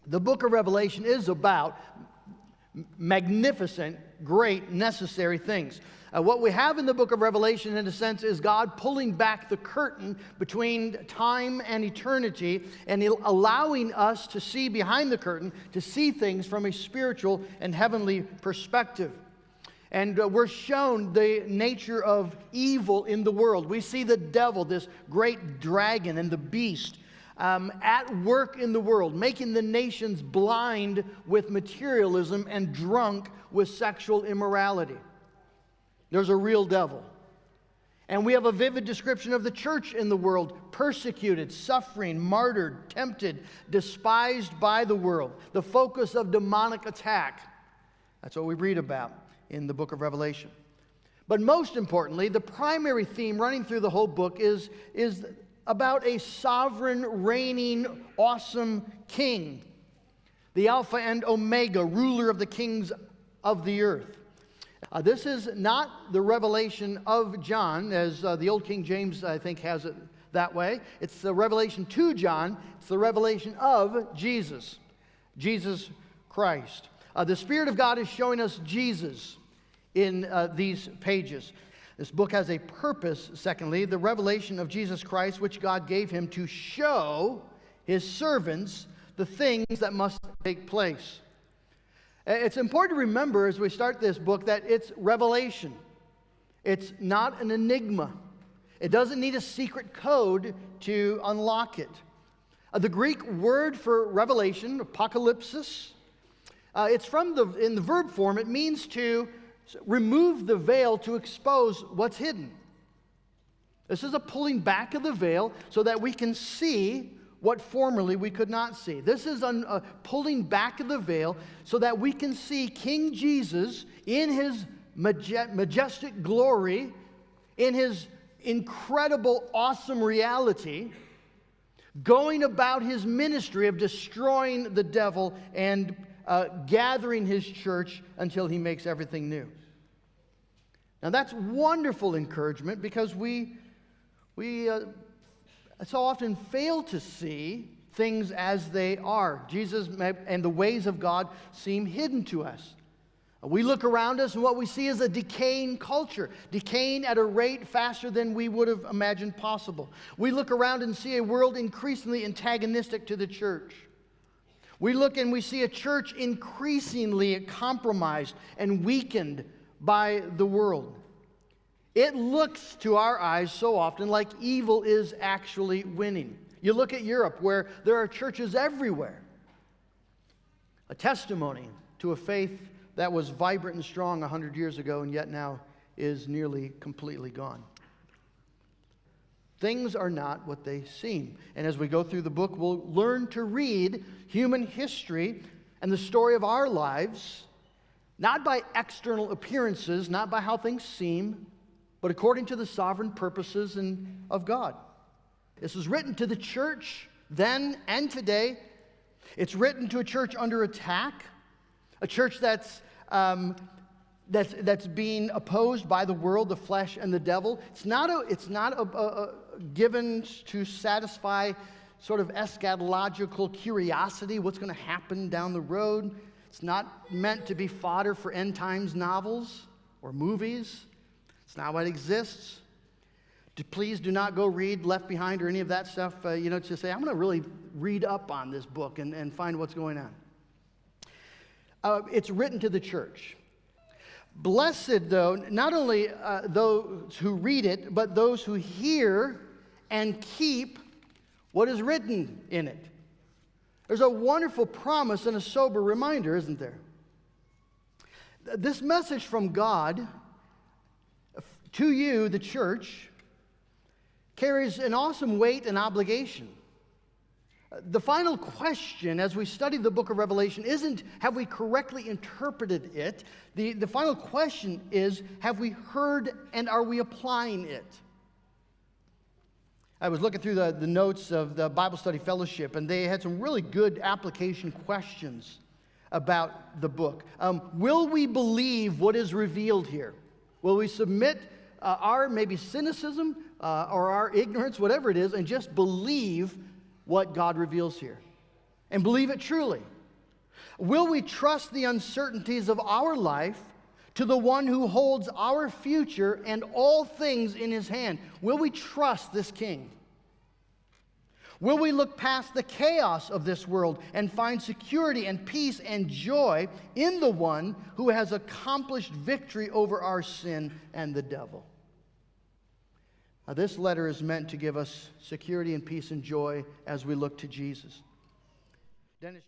The book of Revelation is about magnificent, great, necessary things. What we have in the book of Revelation, in a sense, is God pulling back the curtain between time and eternity and allowing us to see behind the curtain, to see things from a spiritual and heavenly perspective. And we're shown the nature of evil in the world. We see the devil, this great dragon and the beast, at work in the world, making the nations blind with materialism and drunk with sexual immorality. There's a real devil. And we have a vivid description of the church in the world, persecuted, suffering, martyred, tempted, despised by the world, the focus of demonic attack. That's what we read about in the book of Revelation. But most importantly, the primary theme running through the whole book is about a sovereign, reigning, awesome king, the Alpha and Omega, ruler of the kings of the earth. This is not the revelation of John, as the old King James, I think, has it that way. It's the revelation to John. It's the revelation of Jesus, Jesus Christ. The Spirit of God is showing us Jesus in these pages. This book has a purpose, secondly, the revelation of Jesus Christ, which God gave him to show his servants the things that must take place. It's important to remember as we start this book that it's revelation. It's not an enigma. It doesn't need a secret code to unlock it. The Greek word for revelation, apocalypsis, it's in the verb form. It means to remove the veil to expose what's hidden. This is a pulling back of the veil so that we can see what formerly we could not see. This is a pulling back of the veil so that we can see King Jesus in his majestic glory, in his incredible, awesome reality, going about his ministry of destroying the devil and gathering his church until he makes everything new. Now that's wonderful encouragement because we so often fail to see things as they are. Jesus and the ways of God seem hidden to us. We look around us and what we see is a decaying culture, decaying at a rate faster than we would have imagined possible. We look around and see a world increasingly antagonistic to the church. We look and we see a church increasingly compromised and weakened by the world. It looks to our eyes so often like evil is actually winning. You look at Europe where there are churches everywhere. A testimony to a faith that was vibrant and strong 100 years ago and yet now is nearly completely gone. Things are not what they seem. And as we go through the book, we'll learn to read human history and the story of our lives, not by external appearances, not by how things seem, but according to the sovereign purposes of God. This is written to the church then and today. It's written to a church under attack, a church that's being opposed by the world, the flesh, and the devil. It's not given to satisfy sort of eschatological curiosity, what's going to happen down the road. It's not meant to be fodder for end times novels or movies. It's not what exists. Please do not go read Left Behind or any of that stuff, to say, I'm going to really read up on this book and find what's going on. It's written to the church. Blessed, though, not only those who read it, but those who hear and keep what is written in it. There's a wonderful promise and a sober reminder, isn't there? This message from God to you, the church, carries an awesome weight and obligation. The final question as we study the book of Revelation isn't have we correctly interpreted it. The final question is, have we heard and are we applying it? I was looking through the notes of the Bible Study Fellowship, and they had some really good application questions about the book. Will we believe what is revealed here? Will we submit our maybe cynicism or our ignorance, whatever it is, and just believe what God reveals here? and believe it truly? Will we trust the uncertainties of our life to the one who holds our future and all things in his hand? Will we trust this King? Will we look past the chaos of this world and find security and peace and joy in the one who has accomplished victory over our sin and the devil? Now, this letter is meant to give us security and peace and joy as we look to Jesus. Dennis